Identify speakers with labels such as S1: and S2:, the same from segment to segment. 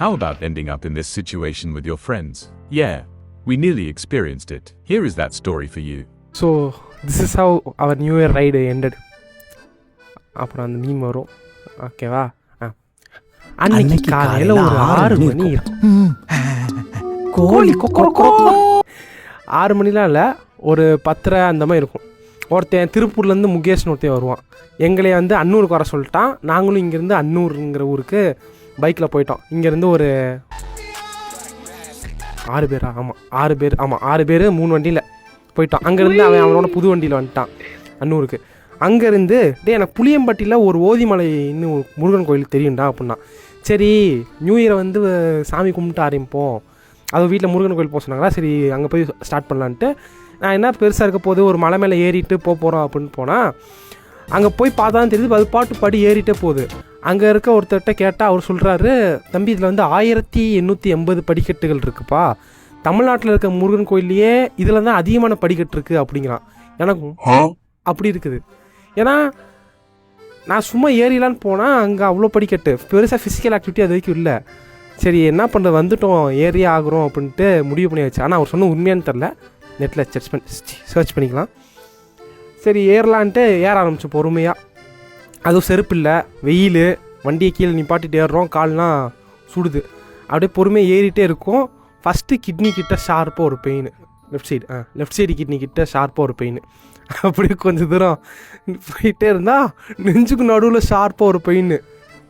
S1: How about ending up in this situation with your friends? Yeah, we nearly experienced it. Here is that story for you.
S2: So this is how our New Year ride ended. அப்புறம் அந்த meme வரும், ஓகேவா? அன்னைக்கு காலையில் ஒரு 6 மணி இருக்கும். கோழி 6 மணிலாம் இல்லை, ஒரு 10:30 அந்த மாதிரி இருக்கும். ஒருத்தன் திருப்பூர்லேருந்து முகேஷ்னு ஒருத்தன் வருவான். எங்களை வந்து அன்னூருக்கு வர சொல்லிட்டான். நாங்களும் இங்கேருந்து அன்னூருங்கிற ஊருக்கு பைக்கில் போயிட்டோம். இங்கேருந்து ஒரு 6 பேரா? ஆமாம் 6 பேர். ஆமாம் 6 பேர் 3 வண்டியில் போயிட்டோம். அங்கேருந்து அவனோட புது வண்டியில் வந்துட்டான் அன்னூருக்கு. அங்கேருந்து எனக்கு புளியம்பட்டியில் ஒரு ஓதிமலைன்னு முருகன் கோயில் தெரியும்டா அப்படின்னா. சரி நியூ இயரை வந்து சாமி கும்பிட்டு ஆரம்பிப்போம், அது வீட்டில் முருகன் கோயில் போக சொன்னாங்களா, சரி அங்கே போய் ஸ்டார்ட் பண்ணலான்ட்டு நான் என்ன பெருசாக இருக்க போது ஒரு மலை மேலே ஏறிட்டு போகிறோம் அப்படின்னு போனால், அங்கே போய் பார்த்தா தான் தெரியுது அது பாட்டு படி ஏறிட்டே போகுது. அங்கே இருக்க ஒருத்தர்கிட்ட கேட்டால் அவர் சொல்கிறாரு, தம்பி இதில் வந்து 1880 படிக்கட்டுகள் இருக்குப்பா, தமிழ்நாட்டில் இருக்க முருகன் கோயிலையே இதில் தான் அதிகமான படிக்கட்டு இருக்குது அப்படிங்கிறான். எனக்கும் அப்படி இருக்குது. ஏன்னா நான் சும்மா ஏறிலான்னு போனால் அங்கே அவ்வளோ படிக்கட்டு, பெருசாக ஃபிசிக்கல் ஆக்டிவிட்டி அது வரைக்கும் இல்லை. சரி என்ன பண்ணுறது, வந்துட்டோம் ஏறியே ஆகிறோம் அப்படின்ட்டு முடிவு பண்ணி வச்சு. ஆனால் அவர் சொன்ன உண்மையானு தெரில, நெட்டில் சர்ச் பண்ணிக்கலாம். சரி ஏறலான்ட்டு ஏற ஆரம்பிச்சு பொறுமையாக. அதுவும் செருப்பு இல்லை, வெயில், வண்டியை கீழே நிப்பாட்டிட்டு ஏறுறோம், கால்லாம் சுடுது. அப்படியே பொறுமையாக ஏறிட்டே இருக்கும். ஃபஸ்ட்டு கிட்னி கிட்ட ஷார்ப்பாக ஒரு பெயின், லெஃப்ட் சைடு கிட்னி கிட்ட ஷார்ப்பாக ஒரு பெயின். அப்படியே கொஞ்சம் தூரம் போயிட்டே இருந்தால் நெஞ்சுக்கு நடுவில் ஷார்ப்பாக ஒரு பெயின்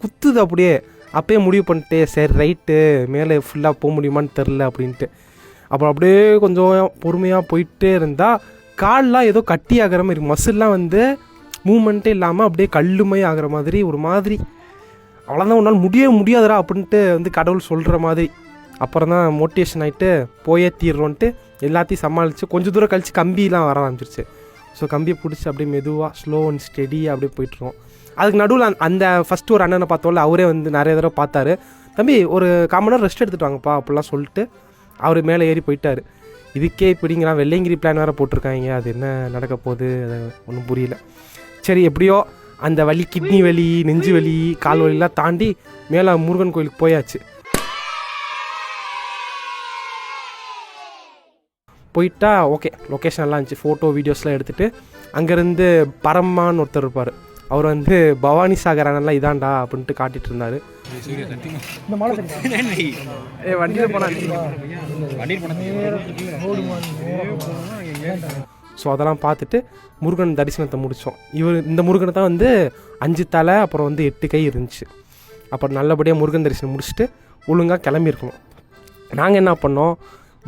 S2: குத்துது. அப்படியே அப்போயே முடிவு பண்ணிட்டே, சரி ரைட்டு மேலே ஃபுல்லாக போக முடியுமான்னு தெரில அப்படின்ட்டு. அப்புறம் அப்படியே கொஞ்சம் பொறுமையாக போயிட்டே இருந்தால் கால்லாம் ஏதோ கட்டி ஆகிற மாதிரி, மசில்லாம் வந்து மூமெண்ட்டே இல்லாமல் அப்படியே கல்லுமை ஆகிற மாதிரி ஒரு மாதிரி. அவ்வளோதான், உன்னால் முடியாதுடா அப்படின்ட்டு வந்து கடவுள் சொல்கிற மாதிரி. அப்புறம் தான் மோட்டிவேஷன் ஆகிட்டு போயே தீர்றோன்ட்டு எல்லாத்தையும் சமாளித்து கொஞ்சம் தூரம் கழித்து கம்பிலாம் வர ஆரம்பிச்சிருச்சு. ஸோ கம்பியை பிடிச்சி அப்படியே மெதுவாக ஸ்லோ அண்ட் ஸ்டெடியாக அப்படியே போய்ட்டுருவோம். அதுக்கு நடுவில் அந்த ஃபஸ்ட்டு ஒரு அண்ணனை பார்த்தோம்ல, அவரே வந்து நிறைய தடவை பார்த்தாரு, தம்பி ஒரு 1/4 மணி நேரம் ரெஸ்ட் எடுத்துகிட்டு வாங்கப்பா அப்படிலாம் சொல்லிட்டு அவர் மேலே ஏறி போயிட்டார். இதுக்கே இப்படிங்கிறான், வெள்ளையங்கிரி பிளான் வேறு போட்டிருக்காங்க, அது என்ன நடக்க போகுது அது ஒன்றும் புரியல. சரி எப்படியோ அந்த வலி, கிட்னி வலி, நெஞ்சு வலி, கால் வலிலாம் தாண்டி மேலே முருகன் கோயிலுக்கு போயாச்சு. போயிட்டா ஓகே, லொக்கேஷன் எல்லாம் இருந்துச்சு, ஃபோட்டோ வீடியோஸ்லாம் எடுத்துகிட்டு அங்கேருந்து பரம்மான்னு ஒருத்தர் இருப்பார், அவர் வந்து பவானி சாகர் அண்ணெல்லாம் இதாண்டா அப்படின்ட்டு காட்டிகிட்டு இருந்தார். வண்டியில் போனால் ஸோ அதெல்லாம் பார்த்துட்டு முருகன் தரிசனத்தை முடித்தோம். இந்த முருகனை தான் வந்து 5 தலை அப்புறம் வந்து 8 கை இருந்துச்சு. அப்புறம் நல்லபடியாக முருகன் தரிசனம் முடிச்சுட்டு ஒழுங்காக கிளம்பியிருக்கணும். நாங்கள் என்ன பண்ணோம்,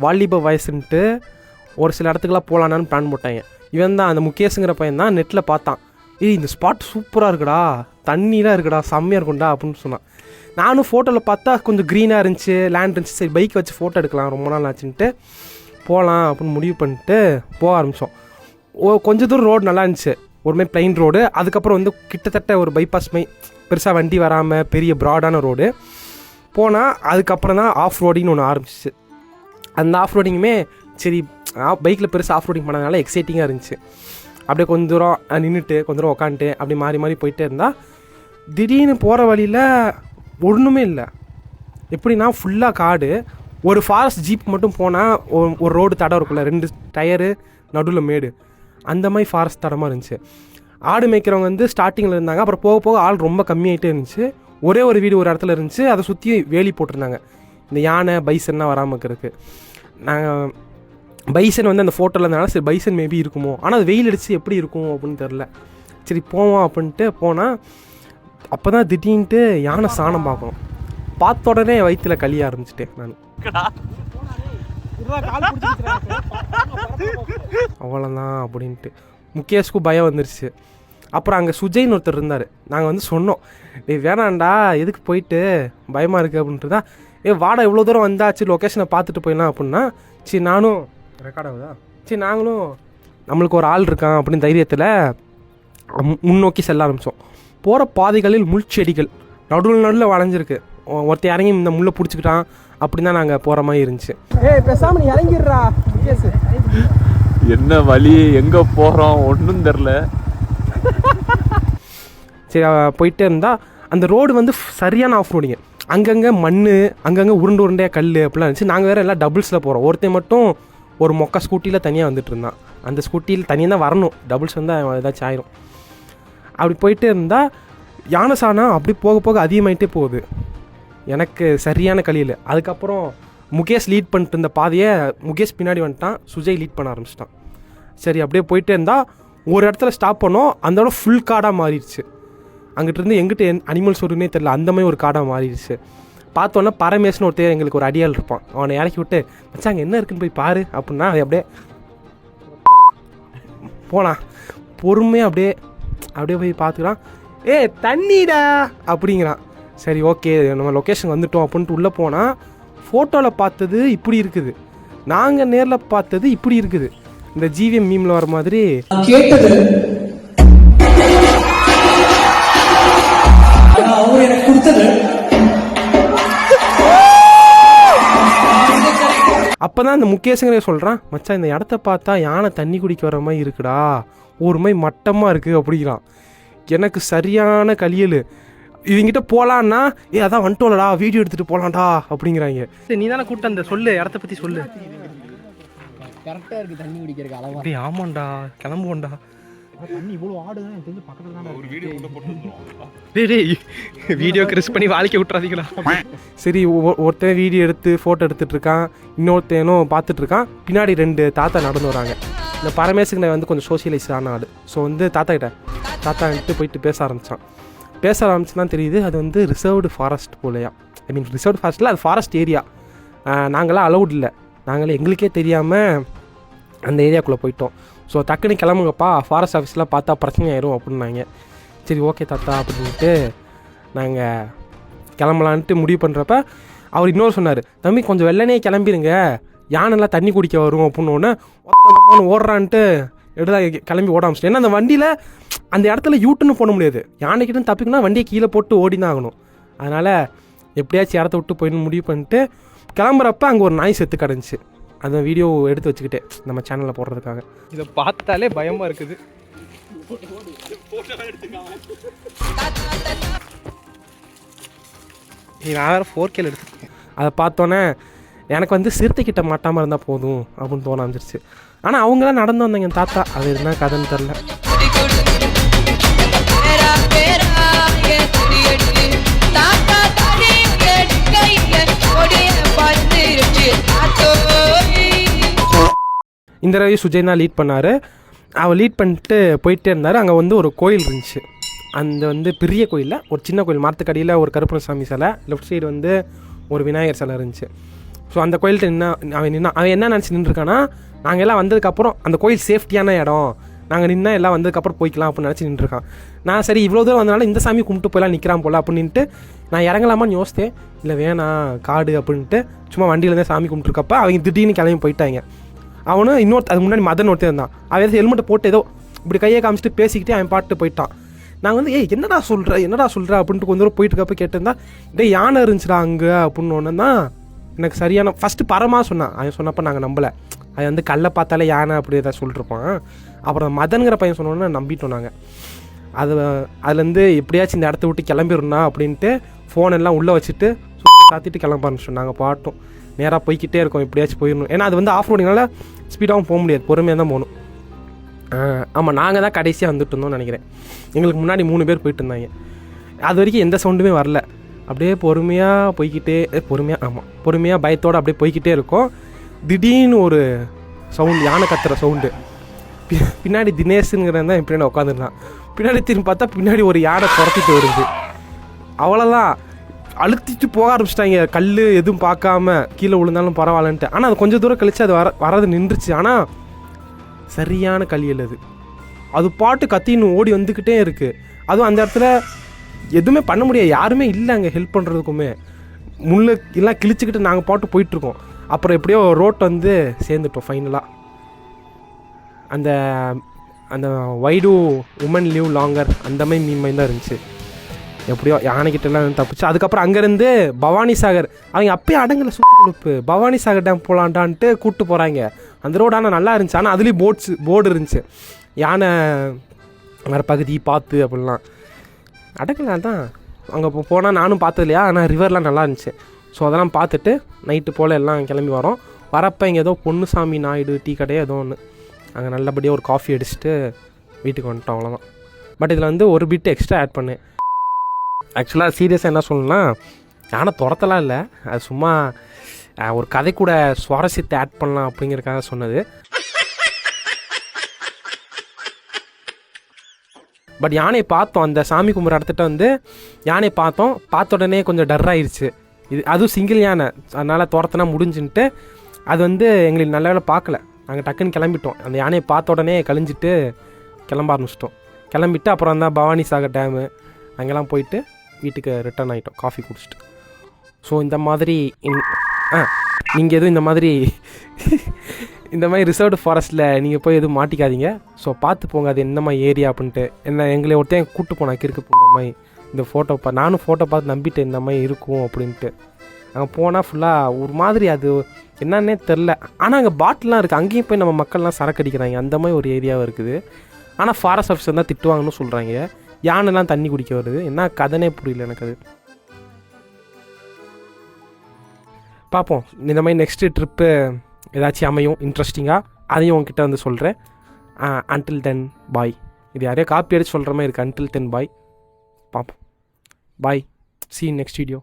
S2: வாலிப வயசுன்ட்டு ஒரு சில இடத்துக்குலாம் போகலான்னு பிளான் போட்டாங்க. இவன் தான் அந்த முகேஷுங்கிற பையன் தான் நெட்டில் பார்த்தான், இந்த ஸ்பாட் சூப்பராக இருக்குடா, தண்ணிலாம் இருக்குடா, செம்மையாக இருக்கும்டா அப்படின்னு சொன்னான். நானும் ஃபோட்டோவில் பார்த்தா கொஞ்சம் க்ரீனாக இருந்துச்சு, லேண்ட் இருந்துச்சு, சரி பைக் வச்சு ஃபோட்டோ எடுக்கலாம் ரொம்ப நாள் ஆச்சுன்ட்டு போகலாம் அப்படின்னு முடிவு பண்ணிட்டு போக ஆரம்பித்தோம். கொஞ்சம் தூரம் ரோடு நல்லா இருந்துச்சு, ஒருமே பிளைன் ரோடு. அதுக்கப்புறம் வந்து கிட்டத்தட்ட ஒரு பைபாஸ் மை, பெருசாக வண்டி வராமல் பெரிய ப்ராடான ரோடு போனால். அதுக்கப்புறம் தான் ஆஃப் ரோடிங்னு ஒன்று ஆரம்பிச்சிச்சு. அந்த ஆஃப் ரோடிங்குமே சரி பைக்கில் பெருசாக ஆஃப் ரோடிங் பண்ணதுனால எக்ஸைட்டிங்காக இருந்துச்சு. அப்படியே கொஞ்சம் தூரம் நின்றுட்டு கொஞ்சம் தூரம் உக்காந்துட்டு அப்படி மாறி மாறி போயிட்டே இருந்தால் திடீர்னு போகிற வழியில் ஒன்றுமே இல்லை. எப்படின்னா ஃபுல்லாக காடு, ஒரு ஃபாரஸ்ட் ஜீப் மட்டும் போனால் ஒரு ரோடு தடம் இருக்குல்ல, 2 டயரு நடுவில் மேடு, அந்த மாதிரி ஃபாரஸ்ட் தடமாக இருந்துச்சு. ஆடு மேய்க்கிறவங்க வந்து ஸ்டார்டிங்கில் இருந்தாங்க, அப்புறம் போக போக ஆள் ரொம்ப கம்மியாகிட்டே இருந்துச்சு. ஒரே ஒரு வீடு ஒரு இடத்துல இருந்துச்சு, அதை சுற்றி வேலி போட்டிருந்தாங்க இந்த யானை பைசன்லாம் வராமல் இருக்கிறதுக்கு. நாங்கள் பைசன் வந்து அந்த ஃபோட்டோவில் இருந்தனால சரி பைசன் மேபி இருக்குமோ, ஆனால் அது வெயில் அடித்து எப்படி இருக்கும் அப்படின்னு தெரில. சரி போவோம் அப்படின்ட்டு போனால் அப்போ தான் திடீர்னுட்டு யானை சாணம் பார்க்கணும். பார்த்த உடனே வயிற்றுல கழிய ஆரம்பிச்சிட்டேன் நான். அவ்வளோதான் அப்படின்ட்டு முகேஷ்க்கும் பயம் வந்துருச்சு. அப்புறம் அங்கே சுஜய்னு ஒருத்தர் இருந்தார். நாங்கள் வந்து சொன்னோம், வேணாண்டா எதுக்கு போயிட்டு பயமாக இருக்குது அப்படின்ட்டு தான், வாடா இவ்வளோ தூரம் வந்தாச்சு லொக்கேஷனை பார்த்துட்டு போயிடலாம் அப்படின்னா, சரி நானும் ரெக்கார்ட் ஆகுதா, சரி நாங்களும் நம்மளுக்கு ஒரு ஆள் இருக்கான் அப்படின்னு தைரியத்தில் முன்னோக்கி செல்ல ஆரம்பித்தோம். போகிற பாதைகளில் முள்செடிகள் நடுவில் வளைஞ்சிருக்கு. ஒருத்தர் இறங்கி இந்த முள்ளை பிடிச்சிக்கிட்டான், அப்படி தான் நாங்கள் போகிற மாதிரி இருந்துச்சு. பேசாம நீ இறங்கிடுறா,
S1: என்ன வழி எங்கே போகிறோம் ஒன்றும் தெரில.
S2: சரி போயிட்டே இருந்தால் அந்த ரோடு வந்து சரியான ஆஃப் ரோடிங்க. அங்கங்கே மண், அங்கங்கே உருண்டையாக கல் அப்படிலாம் இருந்துச்சு. நாங்கள் வேறு எல்லாம் டபுள்ஸில் போகிறோம். ஒருத்தன் மட்டும் ஒரு மொக்க ஸ்கூட்டியில் தனியாக வந்துட்டு இருந்தான். அந்த ஸ்கூட்டியில் தனியாக தான் வரணும், டபுள்ஸ் வந்தால் ஏதாச்சும் ஆயிரும். அப்படி போயிட்டே இருந்தால் யானை சாணம் அப்படி போக போக அதிகமாகிட்டே போகுது. எனக்கு சரியான கலியில். அதுக்கப்புறம் முகேஷ் லீட் பண்ணிட்டு இருந்த பாதையை முகேஷ் பின்னாடி வந்துட்டான், சுஜய் லீட் பண்ண ஆரம்பிச்சிட்டான். சரி அப்படியே போயிட்டே இருந்தால் ஒரு இடத்துல ஸ்டாப் பண்ணோம். அந்த இடம் ஃபுல் காடாக மாறிடுச்சு. அங்கிட்டிருந்து எங்கிட்ட அனிமல்ஸ் வருன்னே தெரில, அந்த மாதிரி ஒரு காடாக மாறிடுச்சு. பார்த்தோன்னா பரமேஷ்னு ஒருத்தர் எங்களுக்கு ஒரு அடியால் இருப்பான். அவனை இறக்கி விட்டு வச்சாங்க என்ன இருக்குன்னு போய் பாரு அப்படின்னா அது அப்படியே போனான். பொறுமையாக அப்படியே போய் பார்த்துக்கிறான். ஏ தண்ணிடா அப்படிங்கிறான். சரி ஓகே நம்ம லொக்கேஷன் வந்துட்டோம் அப்படின்ட்டு உள்ளே போனால் ஃபோட்டோவில் பார்த்தது இப்படி இருக்குது, நாங்கள் நேரில் பார்த்தது இப்படி இருக்குது. இந்த ஜிவிஎம் மீமில் வர மாதிரி கேட்டது அவர் எனக்கு கொடுத்தது. அப்போதான் இந்த முகேஷுங்கிற சொல்கிறான், மச்சான் இந்த இடத்த பார்த்தா யானை தண்ணி குடிக்க வர மாதிரி இருக்குடா, ஒரு மாதிரி மட்டமாக இருக்குது அப்படிங்கிறான். எனக்கு சரியான கலியல். இவங்கிட்ட போகலான்னா அதான் வந்துட்டோம்லடா வீடியோ எடுத்துகிட்டு போகலான்டா அப்படிங்கிறாங்க. சரி நீ தானே கூப்பிட்டு அந்த சொல்லு இடத்த பற்றி சொல்லு.
S3: கரெக்டாக இருக்குது தண்ணி குடிக்கிறதுக்கு அளவா.
S2: அப்படியே ஆமாண்டா கிளம்புவோண்டா.
S3: தண்ணி இவ்வளோ ஆடுதான் எனக்கு தெரிஞ்சு பக்கத்தில் தான் ஒரு வீடியோ
S2: வீடியோக்கு ரிஸ்க் பண்ணி வாழ்க்கை விட்டுறாதீங்களா. சரி ஒருத்தன் வீடியோ எடுத்து ஃபோட்டோ எடுத்துகிட்டு இருக்கான், இன்னொருத்தனும் பார்த்துட்டு இருக்கான். பின்னாடி 2 தாத்தா நடந்து வராங்க. இந்த பரமேசுங்களை வந்து கொஞ்சம் சோசியலைஸ் ஆன ஆடு. ஸோ வந்து தாத்தாக்கிட்ட போயிட்டு பேச ஆரம்பிச்சு தான் தெரியுது அது வந்து ரிசர்வ்டு ஃபாரஸ்ட் போலையா. ஐ மீன் ரிசர்வ்டு ஃபாரஸ்ட்டில் அது ஃபாரஸ்ட் ஏரியா. நாங்களாம் அலௌட் இல்லை, நாங்களே எங்களுக்கே தெரியாமல் அந்த ஏரியாக்குள்ளே போயிட்டோம். ஸோ டக்குன்னு கிளம்புங்கப்பா, ஃபாரஸ்ட் ஆஃபீஸில் பார்த்தா பிரச்சனை ஆயிரும் அப்படின்னாங்க. சரி ஓகே தாத்தா அப்படின்ட்டு நாங்கள் கிளம்பலான்ட்டு முடிவு பண்ணுறப்ப அவர் இன்னொரு சொன்னார், தம்பி கொஞ்சம் வெள்ளனே கிளம்பிடுங்க, யானைலாம் தண்ணி குடிக்க வரும் அப்படின்னோடனே ஓடுறான்ட்டு எடுத்தா கிளம்பி ஓட ஆரம்பிச்சிட்டேன். ஏன்னா அந்த வண்டியில் அந்த இடத்துல யூட்டுன்னு போட முடியாது, யானைக்கிட்ட தப்பிக்கணும்னா வண்டியை கீழே போட்டு ஓடி தான் ஆகணும். அதனால் எப்படியாச்சும் இடத்த விட்டு போயின்னு முடிவு பண்ணிட்டு கிளம்புறப்ப அங்கே ஒரு நாய் செத்து கிடந்துச்சு. அந்த வீடியோ எடுத்து வச்சுக்கிட்டேன் நம்ம சேனலில் போடுறதுக்காக. இதை பார்த்தாலே பயமாக இருக்குது. நான் வேறு 4K எடுத்துருக்கேன். அதை பார்த்தோன்னே எனக்கு வந்து சிறுத்தைக்கிட்ட மாட்டாமல் இருந்தால் போதும் அப்படின்னு தோண வந்துருச்சு. ஆனால் அவங்களாம் நடந்து வந்தாங்க என் தாத்தா, அது என்ன கதைன்னு தெரில. இந்த ரவி சுஜய் தான் லீட் பண்ணார். அவர் லீட் பண்ணிட்டு போயிட்டே இருந்தார். அங்கே வந்து ஒரு கோயில் இருந்துச்சு. அந்த வந்து பெரிய கோயிலில் ஒரு சின்ன கோயில், மரத்துக்கடியில் ஒரு கருப்பணசாமி சிலை, லெஃப்ட் சைடு வந்து ஒரு விநாயகர் சிலை இருந்துச்சு. ஸோ அந்த கோயில்கிட்ட அவன் என்ன நினச்சி நின்றுருக்கான்னா, நாங்கள் எல்லாம் வந்ததுக்கப்புறம் அந்த கோயில் சேஃப்டியான இடம், நாங்கள் நின்னா எல்லாம் வந்ததுக்கப்புறம் போய்க்கலாம் அப்படின்னு நினச்சி நின்றுருக்கான். நான் சரி இவ்வளோ தூரம் வந்தனால இந்த சாமி கும்பிட்டு போயெல்லாம் நிற்கிறான் போல் அப்படின்ட்டு நான் இறங்கலாமான்னு யோசித்தேன். இல்லை வேணாம் காடு அப்படின்ட்டு சும்மா வண்டியிலேருந்தே சாமி கும்பிட்டுருக்கப்ப அவங்க திடீர்னு கிளம்பி போயிட்டாங்க. அவனும் அதுக்கு முன்னாடி மதன் ஒருத்தர் இருந்தான். அவன் ஏதோ ஹெல்மெட்டை போட்டு ஏதோ இப்படி கையை காமிச்சிட்டு பேசிக்கிட்டே அவன் பாட்டு போயிட்டான். நாங்கள் வந்து என்னடா சொல்கிற அப்படின்ட்டு கொஞ்சம் தூரம் போயிட்டு இருக்கப்போ கேட்டிருந்தா, யானை இருந்துச்சுடா அங்கே அப்படின்னு ஒன்று தான் எனக்கு சரியான ஃபஸ்ட்டு பரமாக சொன்னான். அவன் சொன்னப்போ நாங்கள் நம்பலை, அது வந்து கல்லை பார்த்தாலே யானை அப்படி ஏதாவது சொல்லிருப்பான். அப்புறம் மதன்கிற பையன் சொன்னோன்னே நம்பிட்டோம் நாங்கள். அதுலேருந்து எப்படியாச்சும் இந்த இடத்த விட்டு கிளம்பிடணும்னா அப்படின்ட்டு ஃபோனெல்லாம் உள்ளே வச்சுட்டு சாத்திட்டு கிளம்ப ஆரம்பிச்சோம். நாங்கள் பாட்டோம் நேராக போய்கிட்டே இருக்கோம், எப்படியாச்சும் போயிடணும். ஏன்னா அது வந்து ஆஃப் ரோடிங்னால ஸ்பீடாகவும் போக முடியாது, பொறுமையாக தான் போகணும். ஆமாம் நாங்கள் தான் கடைசியாக வந்துட்டு இருந்தோம்னு நினைக்கிறேன். எங்களுக்கு முன்னாடி 3 பேர் போயிட்டு இருந்தாங்க. அது வரைக்கும் எந்த சவுண்டுமே வரல. அப்படியே பொறுமையாக போய்கிட்டே பொறுமையாக பயத்தோடு அப்படியே போய்கிட்டே இருக்கோம். திடீர்னு ஒரு சவுண்டு, யானை கத்துற சவுண்டு. பின்னாடி தினேஷுங்கிறதான் தான் பின்னாடி உட்காந்துருந்தான். பின்னாடி திரும்பி பார்த்தா பின்னாடி ஒரு யானை துரத்திட்டு வருது. அவ்வளோதான், அழுத்திட்டு போக ஆரம்பிச்சிட்டாங்க. கல் எதுவும் பார்க்காம கீழே விழுந்தாலும் பரவாயில்லன்ட்டு. ஆனால் அது கொஞ்சம் தூரம் கழித்து அது வரது நின்றுச்சு. ஆனால் சரியான கலியல் அது பாட்டு கத்தின்னு ஓடி வந்துக்கிட்டே இருக்குது. அதுவும் அந்த இடத்துல எதுவுமே பண்ண முடியாது, யாருமே இல்லை அங்கே ஹெல்ப் பண்ணுறதுக்குமே. முள்ளு எல்லாம் கிழிச்சிக்கிட்டு நாங்கள் பாட்டு போயிட்டுருக்கோம். அப்புறம் எப்படியோ ரோட் வந்து சேர்ந்துட்டோம் ஃபைனலாக. அந்த அந்த வைடு உமன் லிவ் லாங்கர் அந்த மாதிரி மீன் தான் இருந்துச்சு. எப்படியோ யானைக்கிட்டலாம் தப்பிச்சு. அதுக்கப்புறம் அங்கேருந்து பவானி சாகர், அவங்க அப்பயே அடங்கலை சுற்று குழுப்பு, பவானி சாகர் டேம் போகலான்டான்ட்டு கூப்பிட்டு போகிறாங்க. அந்த ரோடு ஆனால் நல்லா இருந்துச்சு. ஆனால் அதுலேயும் போர்டு இருந்துச்சு, யானை வர பகுதி பார்த்து அப்படிலாம். அடங்கலாம் தான் அங்கே போனால் நானும் பார்த்தது இல்லையா, ஆனால் ரிவர்லாம் நல்லா இருந்துச்சு. ஸோ அதெல்லாம் பார்த்துட்டு நைட்டு போல் எல்லாம் கிளம்பி வரோம். வரப்போ இங்கே ஏதோ பொன்னுசாமி நாயுடு டீ கடையோ ஏதோ ஒன்று, அங்கே நல்லபடியாக ஒரு காஃபி அடிச்சுட்டு வீட்டுக்கு வந்துட்டோம், அவ்வளோதான். பட் இதில் வந்து ஒரு பிட் எக்ஸ்ட்ரா ஆட் பண்ணேன். ஆக்சுவலாக சீரியஸாக என்ன சொல்லணும்னா, யானை துரத்தலாம் இல்லை, அது சும்மா ஒரு கதை கூட சுவாரஸ்யத்தை ஆட் பண்ணலாம் அப்படிங்கிறதுக்காக சொன்னது. பட் யானையை பார்த்தோம், அந்த சாமி கும்பிட்ற இடத்துட்ட வந்து யானையை பார்த்த உடனே கொஞ்சம் டர்ராயிருச்சு. அதுவும் சிங்கிள் யானை, அதனால் துரத்துனா முடிஞ்சுன்ட்டு அது வந்து எங்களுக்கு நல்ல வேலை பார்க்கல. நாங்கள் டக்குன்னு கிளம்பிட்டோம். அந்த யானையை பார்த்த உடனே கழிஞ்சிட்டு கிளம்ப ஆரம்பிச்சிட்டோம். கிளம்பிட்டு அப்புறம் தான் பவானி சாகர் டேமு அங்கெல்லாம் போயிட்டு வீட்டுக்கு ரிட்டர்ன் ஆகிட்டோம் காஃபி குடிச்சிட்டு. ஸோ இந்த மாதிரி நீங்கள் எதுவும் இந்த மாதிரி ரிசர்வ்டு ஃபாரஸ்ட்டில் நீங்கள் போய் எதுவும் மாட்டிக்காதீங்க. ஸோ பார்த்து போங்க அது என்ன மாதிரி ஏரியா அப்படின்ட்டு. என்ன எங்களை ஒருத்தன் கூப்பிட்டு போனா கிறுக்கு போன்ற மாதிரி இந்த ஃபோட்டோ நானும் ஃபோட்டோ பார்த்து நம்பிட்டு இந்த மாதிரி இருக்கும் அப்படின்ட்டு. அங்கே போனால் ஃபுல்லாக ஒரு மாதிரி அது என்னன்னே தெரில. ஆனால் அங்கே பாட்டிலாம் இருக்குது, அங்கேயும் போய் நம்ம மக்கள்லாம் சரக்கு அடிக்கிறாங்க, அந்த மாதிரி ஒரு ஏரியாவும் இருக்குது. ஆனால் ஃபாரஸ்ட் ஆஃபீஸர் தான் திட்டுவாங்கன்னு சொல்கிறாங்க. யானைலாம் தண்ணி குடிக்க வருது, என்ன கதனே புரியல எனக்கு அது. பார்ப்போம் இந்த மாதிரி நெக்ஸ்ட்டு ட்ரிப்பு ஏதாச்சும் அமையும் இன்ட்ரெஸ்டிங்காக, அதையும் உங்ககிட்ட வந்து சொல்கிறேன். அன்டில் தென் பாய். இது யாரையோ காப்பி அடிச்சு சொல்கிற மாதிரி இருக்குது. அன்டில் தென் பாய். பார்ப்போம். பாய். See you next video.